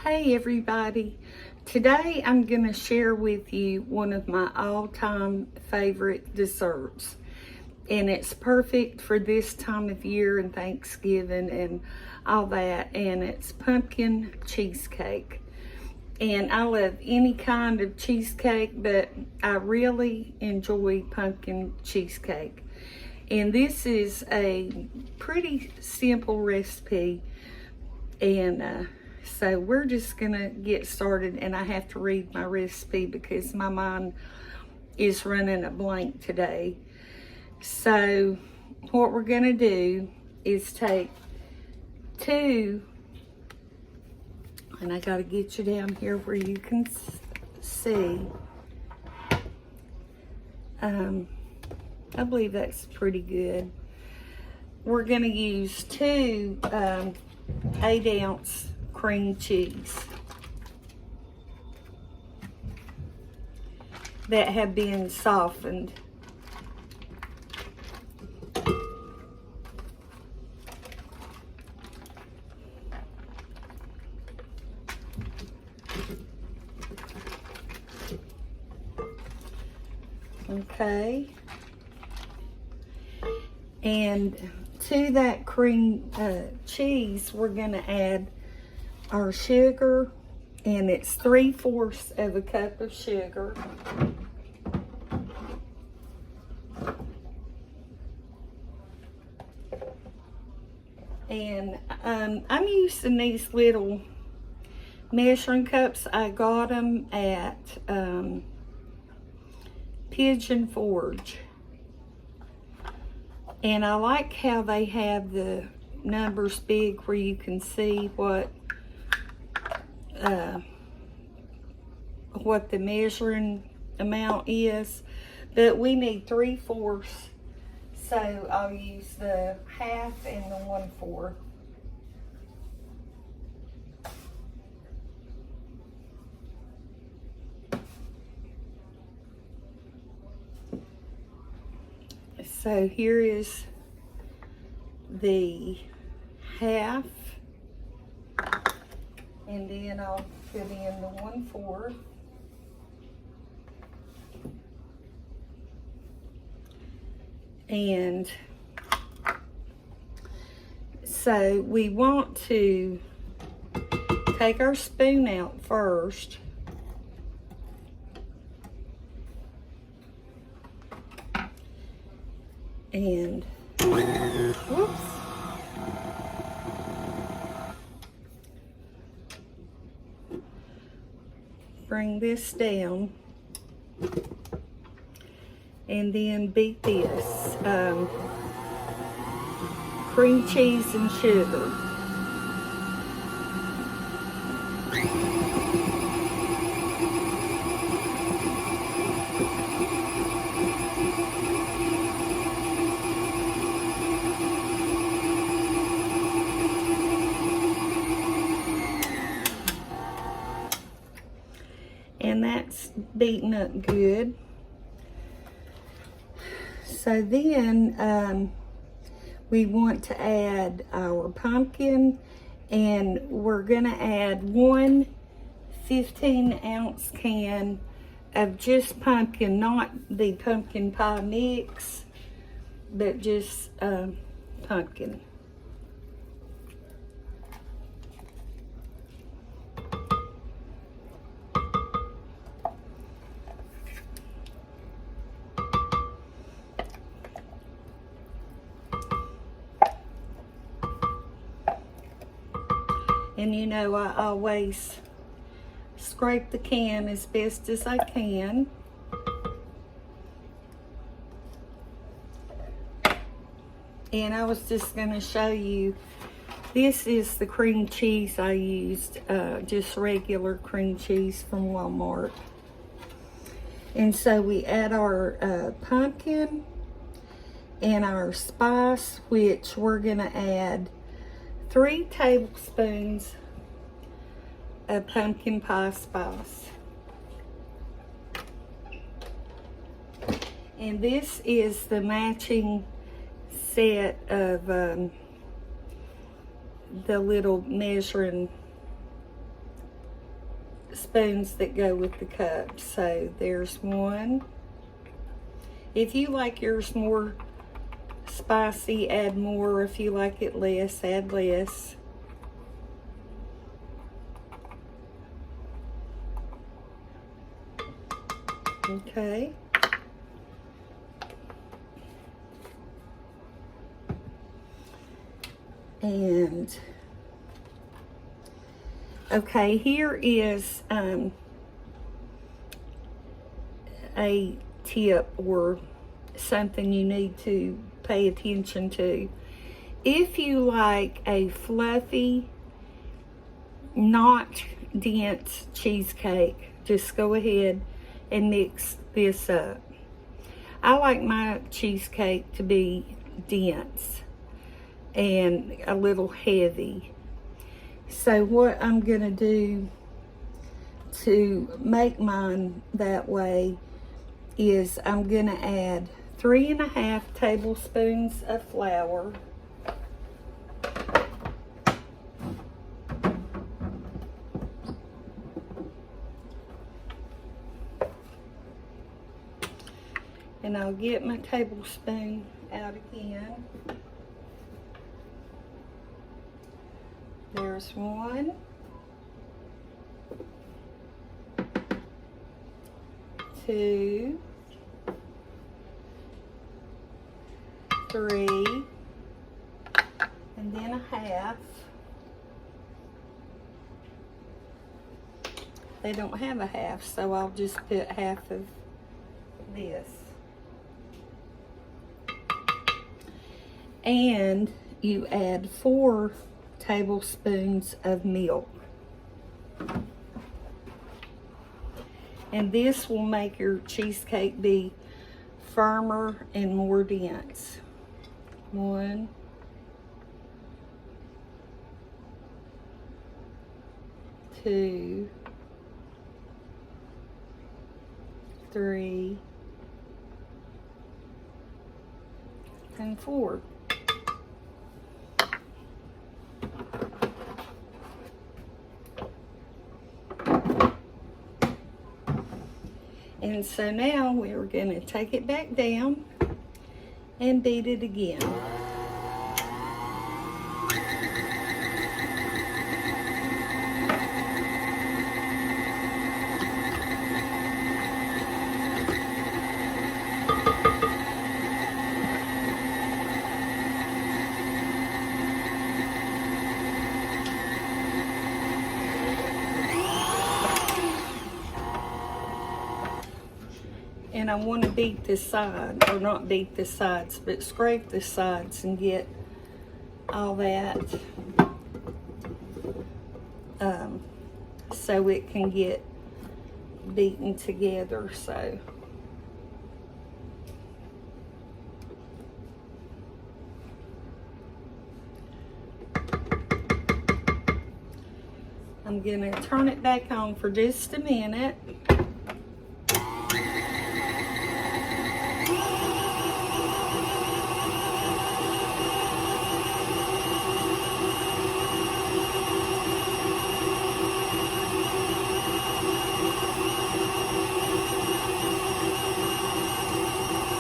Hey everybody, today I'm going to share with you one of my all-time favorite desserts, and it's perfect for this time of year and Thanksgiving and all that, and it's pumpkin cheesecake. And I love any kind of cheesecake, but I really enjoy pumpkin cheesecake. And this is a pretty simple recipe, and so we're just gonna get started, and I have to read my recipe because my mind is running a blank today. So what we're gonna do is take two, and I gotta get you down here where you can see. I believe that's pretty good. We're gonna use two 8-ounce cream cheese that have been softened. Okay, and to that cream cheese we're going to add our sugar, and it's 3/4 of a cup of sugar. And I'm using these little measuring cups. I got them at Pigeon Forge, and I like how they have the numbers big where you can see what the measuring amount is. But we need 3/4, so I'll use the 1/2 and the 1/4. So here is the 1/2, and then I'll put in the 1/4. And so we want to take our spoon out first. And whoops. Bring this down, and then beat this cream cheese and sugar. And that's beaten up good. So then we want to add our pumpkin, and we're gonna add one 15-ounce can of just pumpkin, not the pumpkin pie mix, but just pumpkin. And you know, I always scrape the can as best as I can. And I was just going to show you, this is the cream cheese I used, just regular cream cheese from Walmart. And so we add our pumpkin and our spice, which we're going to add 3 tablespoons of pumpkin pie spice. And this is the matching set of the little measuring spoons that go with the cup. So there's one. If you like yours more spicy, add more. If you like it less, add less. Okay. And okay, here is a tip or something you need to pay attention to. If you like a fluffy, not dense cheesecake, just go ahead and mix this up. I like my cheesecake to be dense and a little heavy. So what I'm gonna do to make mine that way is I'm gonna add 3.5 tablespoons of flour. And I'll get my tablespoon out again. There's 1, 2, 3, and then a half. They don't have a half, so I'll just put half of this. And you add 4 tablespoons of milk. And this will make your cheesecake be firmer and more dense. 1, 2, 3, and 4. And so now we're going to take it back down and beat it again. And I want to beat the side, or not beat the sides, but scrape the sides and get all that so it can get beaten together. So I'm going to turn it back on for just a minute.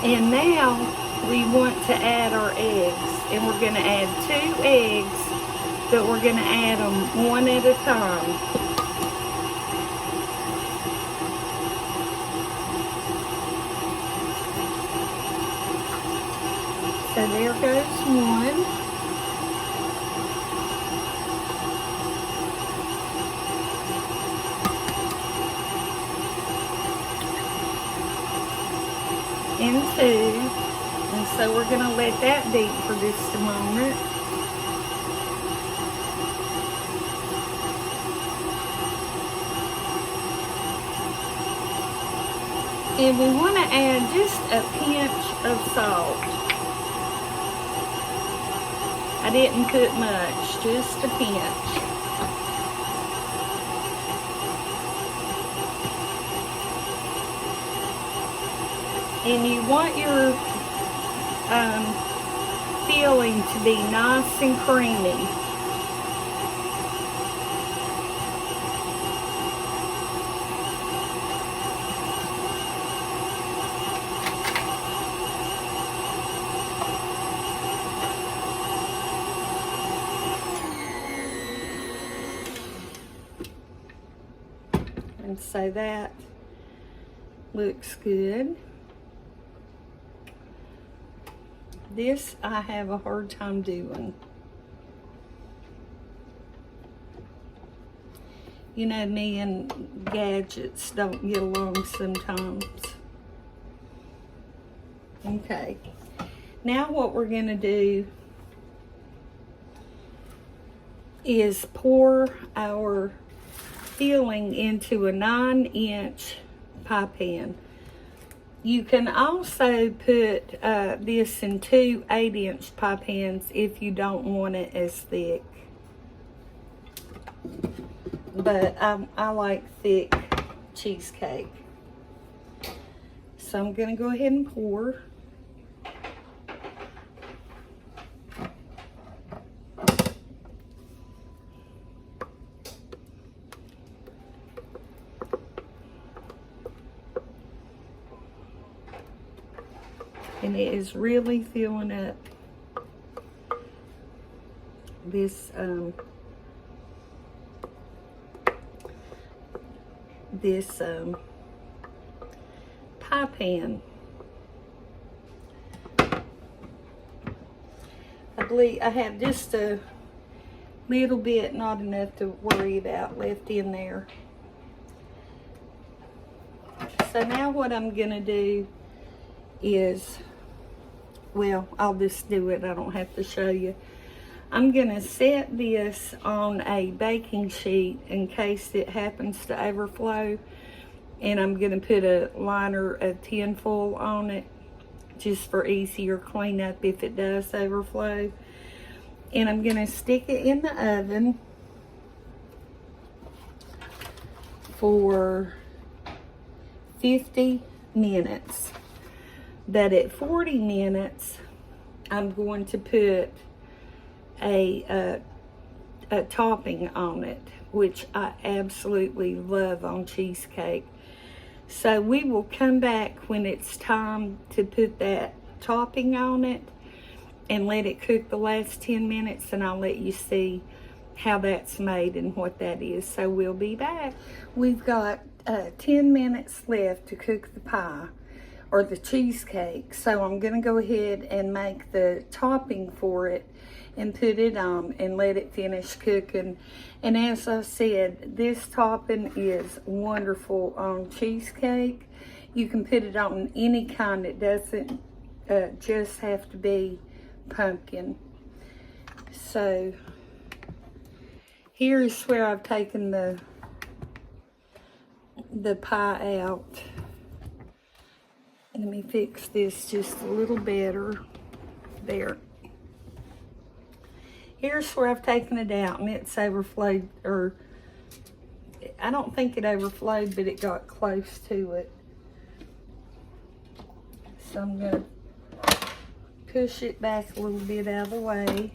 And now we want to add our eggs, and we're going to add 2 eggs, but we're going to add them one at a time. So there goes 1. And 2, and so we're going to let that beat for just a moment. And we want to add just a pinch of salt. I didn't put much, just a pinch. And you want your filling to be nice and creamy. And so that looks good. This I have a hard time doing. You know, me and gadgets don't get along sometimes. Okay. Now what we're going to do is pour our filling into a 9-inch pie pan. You can also put this in 2 8-inch pie pans if you don't want it as thick. But I like thick cheesecake. So I'm going to go ahead and pour. And it is really filling up this pie pan. I believe I have just a little bit, not enough to worry about, left in there. So now what I'm gonna do is, well, I'll just do it, I don't have to show you. I'm gonna set this on a baking sheet in case it happens to overflow, and I'm gonna put a liner of tin foil on it just for easier cleanup if it does overflow. And I'm gonna stick it in the oven for 50 minutes. But at 40 minutes, I'm going to put a topping on it, which I absolutely love on cheesecake. So we will come back when it's time to put that topping on it and let it cook the last 10 minutes, and I'll let you see how that's made and what that is. So we'll be back. We've got 10 minutes left to cook the pie or the cheesecake. So I'm gonna go ahead and make the topping for it and put it on and let it finish cooking. And as I said, this topping is wonderful on cheesecake. You can put it on any kind. It doesn't just have to be pumpkin. So here's where I've taken the pie out. Let me fix this just a little better. There. Here's where I've taken it out, and it's overflowed, or I don't think it overflowed, but it got close to it. So I'm going to push it back a little bit out of the way.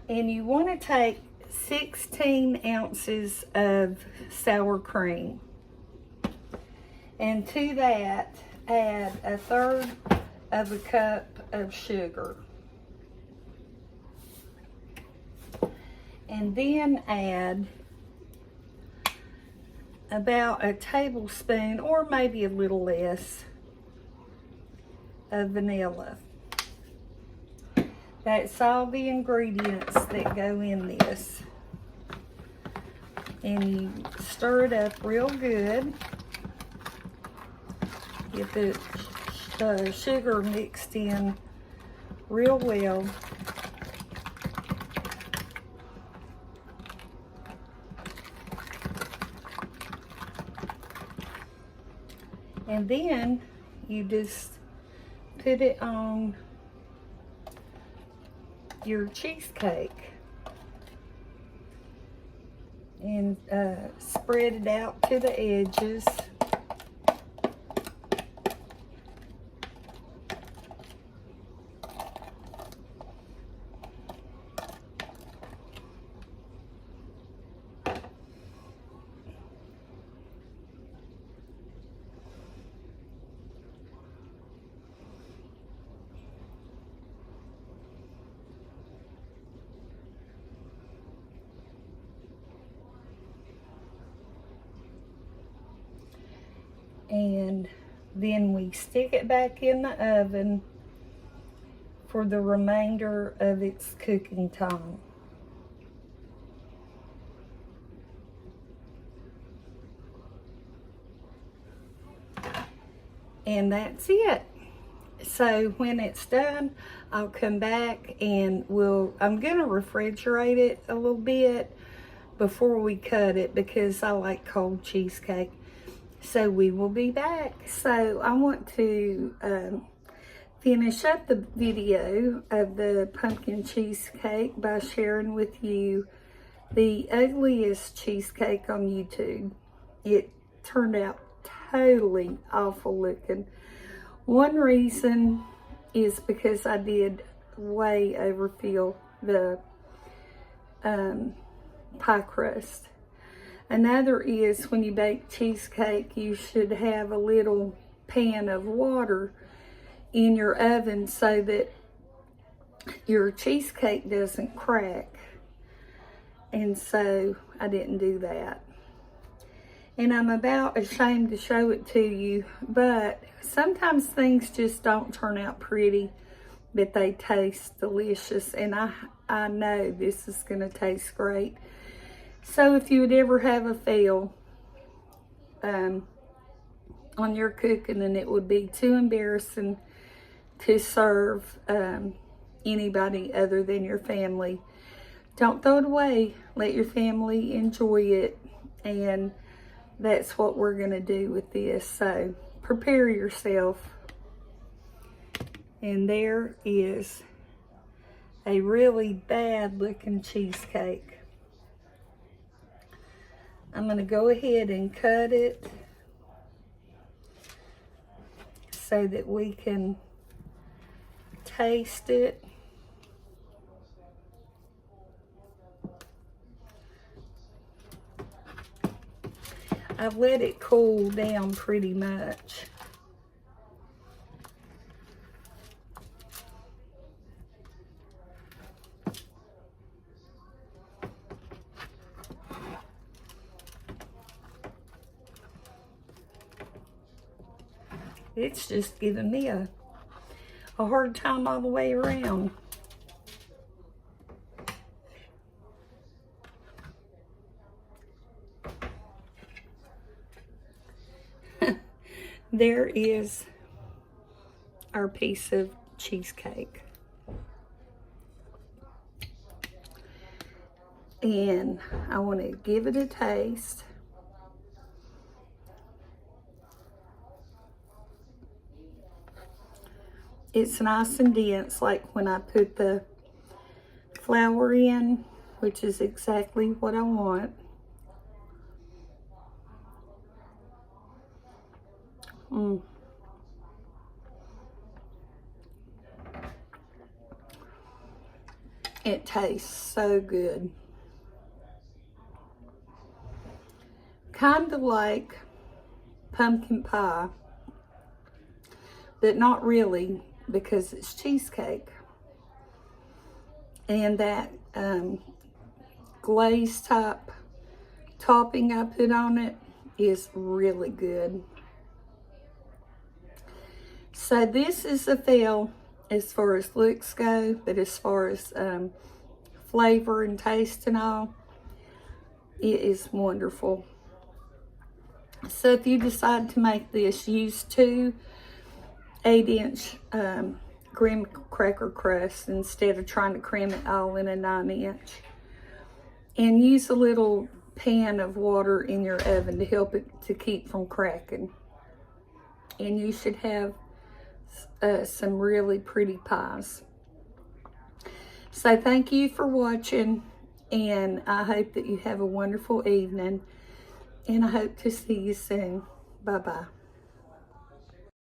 And you want to take 16 ounces of sour cream. And to that, add 1/3 of a cup of sugar. And then add about a tablespoon, or maybe a little less, of vanilla. That's all the ingredients that go in this. And you stir it up real good. Get the sugar mixed in real well. And then you just put it on your cheesecake and spread it out to the edges. And then we stick it back in the oven for the remainder of its cooking time. And that's it. So when it's done, I'll come back and I'm gonna refrigerate it a little bit before we cut it because I like cold cheesecake. So we will be back. So I want to finish up the video of the pumpkin cheesecake by sharing with you the ugliest cheesecake on YouTube. It turned out totally awful looking. One reason is because I did way overfill the pie crust. Another is when you bake cheesecake, you should have a little pan of water in your oven so that your cheesecake doesn't crack. And so I didn't do that. And I'm about ashamed to show it to you, but sometimes things just don't turn out pretty, but they taste delicious. And I know this is gonna taste great. So if you would ever have a fail on your cooking and it would be too embarrassing to serve anybody other than your family, don't throw it away. Let your family enjoy it. And that's what we're gonna do with this. So prepare yourself. And there is a really bad looking cheesecake. I'm gonna go ahead and cut it so that we can taste it. I've let it cool down pretty much. It's just giving me a hard time all the way around. There is our piece of cheesecake. And I want to give it a taste. It's nice and dense, like when I put the flour in, which is exactly what I want. It tastes so good. Kind of like pumpkin pie, but not really because it's cheesecake. And that glaze type topping I put on it is really good. So this is a fail as far as looks go, but as far as flavor and taste and all, it is wonderful. So if you decide to make this, use 2 8-inch graham cracker crusts instead of trying to cram it all in a 9-inch. And use a little pan of water in your oven to help it to keep from cracking. And you should have some really pretty pies. So thank you for watching, and I hope that you have a wonderful evening, and I hope to see you soon. Bye-bye.